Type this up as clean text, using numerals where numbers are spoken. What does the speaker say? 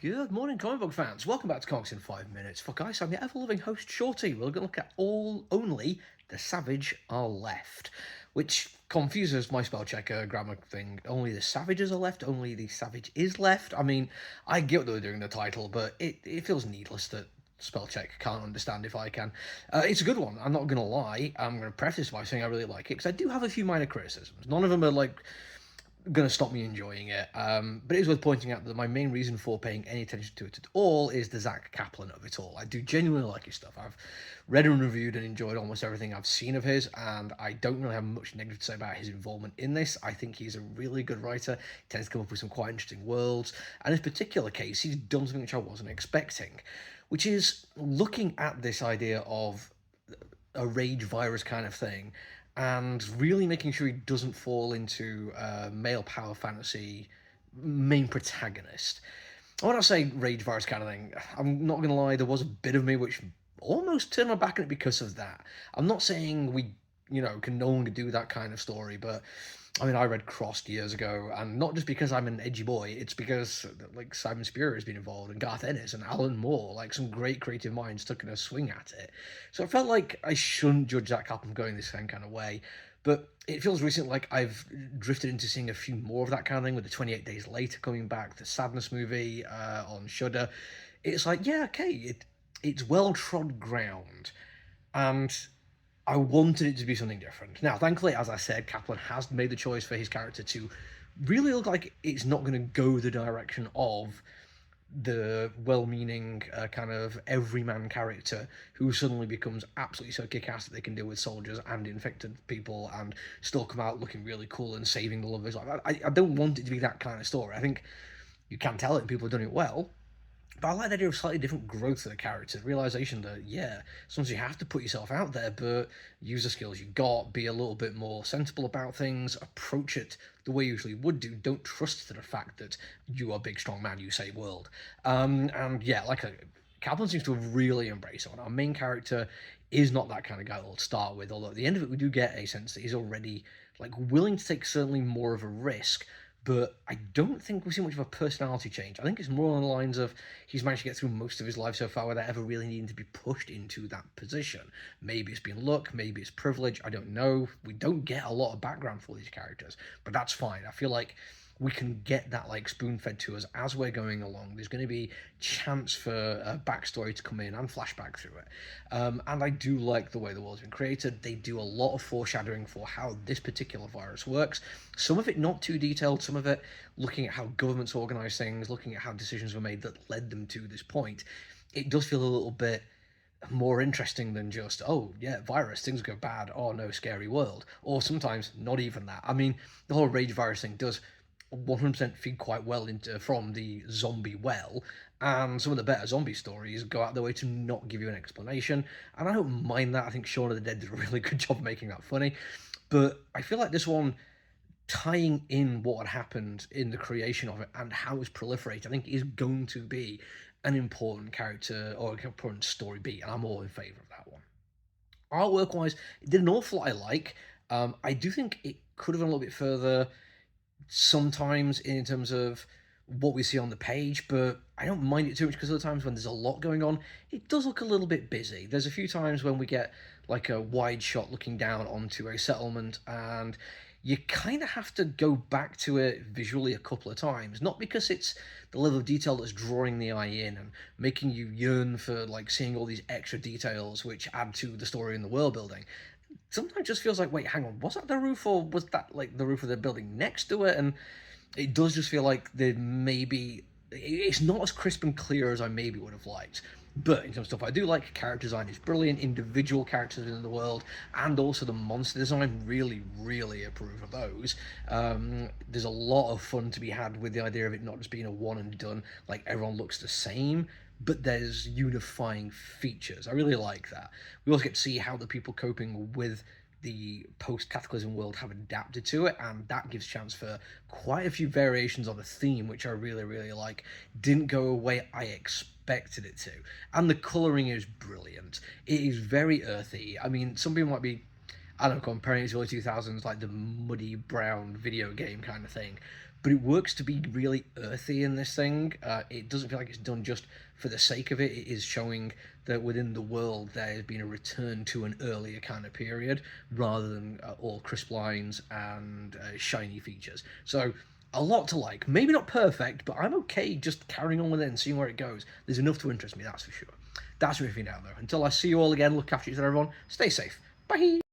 Good morning, comic book fans. Welcome back to Comics in 5 Minutes. For guys, I'm your ever-loving host, Shorty. We're going to look at only the Savage are left, which confuses my spell checker grammar thing. Only the Savages are left. Only the Savage is left. I mean, I get what they were doing in the title, but it feels needless that spell check can't understand if I can. It's a good one. I'm not going to lie. I'm going to preface by saying I really like it because I do have a few minor criticisms. None of them are like going to stop me enjoying it. But it is worth pointing out that my main reason for paying any attention to it at all is the Zach Kaplan of it all. I do genuinely like his stuff. I've read and reviewed and enjoyed almost everything I've seen of his, and I don't really have much negative to say about his involvement in this. I think he's a really good writer. He tends to come up with some quite interesting worlds, and in this particular case, he's done something which I wasn't expecting, which is looking at this idea of a rage virus kind of thing and really making sure he doesn't fall into male power fantasy main protagonist. When I say rage virus kind of thing, I'm not gonna lie, there was a bit of me which almost turned my back on it because of that. I'm not saying we, can no longer do that kind of story, but I mean, I read Crossed years ago, and not just because I'm an edgy boy, it's because like Simon Spurrier has been involved, and Garth Ennis and Alan Moore, like some great creative minds took a swing at it. So I felt like I shouldn't judge that Capcom going the same kind of way, but it feels recent like I've drifted into seeing a few more of that kind of thing with the 28 Days Later coming back, the Sadness movie on Shudder. It's like, yeah, okay, it's well trod ground, and I wanted it to be something different. Now, thankfully, as I said, Kaplan has made the choice for his character to really look like it's not going to go the direction of the well-meaning kind of everyman character who suddenly becomes absolutely so kick-ass that they can deal with soldiers and infected people and still come out looking really cool and saving the love of his life. I don't want it to be that kind of story. I think you can tell it and people have done it well, but I like the idea of slightly different growth of the character, the realization that, yeah, sometimes you have to put yourself out there, but use the skills you got, be a little bit more sensible about things, approach it the way you usually would do. Don't trust to the fact that you are a big, strong man, you save world. And yeah, Kaplan seems to have really embraced it. Our main character is not that kind of guy that we'll start with, although at the end of it, we do get a sense that he's already like willing to take certainly more of a risk, but I don't think we see much of a personality change. I think it's more on the lines of he's managed to get through most of his life so far without ever really needing to be pushed into that position. Maybe it's been luck, maybe it's privilege, I don't know. We don't get a lot of background for these characters, but that's fine. I feel like we can get that like spoon fed to us as we're going along. There's going to be chance for a backstory to come in and flashback through it. And I do like the way the world's been created. They do a lot of foreshadowing for how this particular virus works. Some of it not too detailed, some of it looking at how governments organize things, looking at how decisions were made that led them to this point. It does feel a little bit more interesting than just, oh yeah, virus, things go bad, oh no, scary world, or sometimes not even that. I mean, the whole rage virus thing does 100% feed quite well into from the zombie well, and some of the better zombie stories go out their way to not give you an explanation, and I don't mind that. I think Shaun of the Dead did a really good job making that funny, but I feel like this one, tying in what had happened in the creation of it and how it's proliferated, I think is going to be an important character or an important story beat, and I'm all in favour of that one. Artwork wise, it did an awful lot I like. I do think it could have gone a little bit further sometimes in terms of what we see on the page, but I don't mind it too much because of the times when there's a lot going on, it does look a little bit busy. There's a few times when we get like a wide shot looking down onto a settlement, and you kind of have to go back to it visually a couple of times, not because it's the level of detail that's drawing the eye in and making you yearn for like seeing all these extra details which add to the story and the world building. Sometimes it just feels like, wait, hang on, was that the roof or was that like the roof of the building next to it? And it does just feel like there maybe it's not as crisp and clear as I maybe would have liked. But in terms of stuff I do like, character design is brilliant, individual characters in the world, and also the monster design, really approve of those. There's a lot of fun to be had with the idea of it not just being a one and done, like everyone looks the same, but there's unifying features. I really like that. We also get to see how the people coping with the post-cataclysm world have adapted to it, and that gives chance for quite a few variations on the theme, which I really like. Didn't go away I expected it to, and the colouring is brilliant. It is very earthy. I mean, some people might be, I don't know, comparing it to early 2000s, like the muddy brown video game kind of thing, but it works to be really earthy in this thing. It doesn't feel like it's done just for the sake of it. It is showing that within the world there has been a return to an earlier kind of period rather than all crisp lines and shiny features. So a lot to like. Maybe not perfect, but I'm okay just carrying on with it and seeing where it goes. There's enough to interest me, that's for sure. That's everything now, though. Until I see you all again, look after each other, everyone. Stay safe. Bye.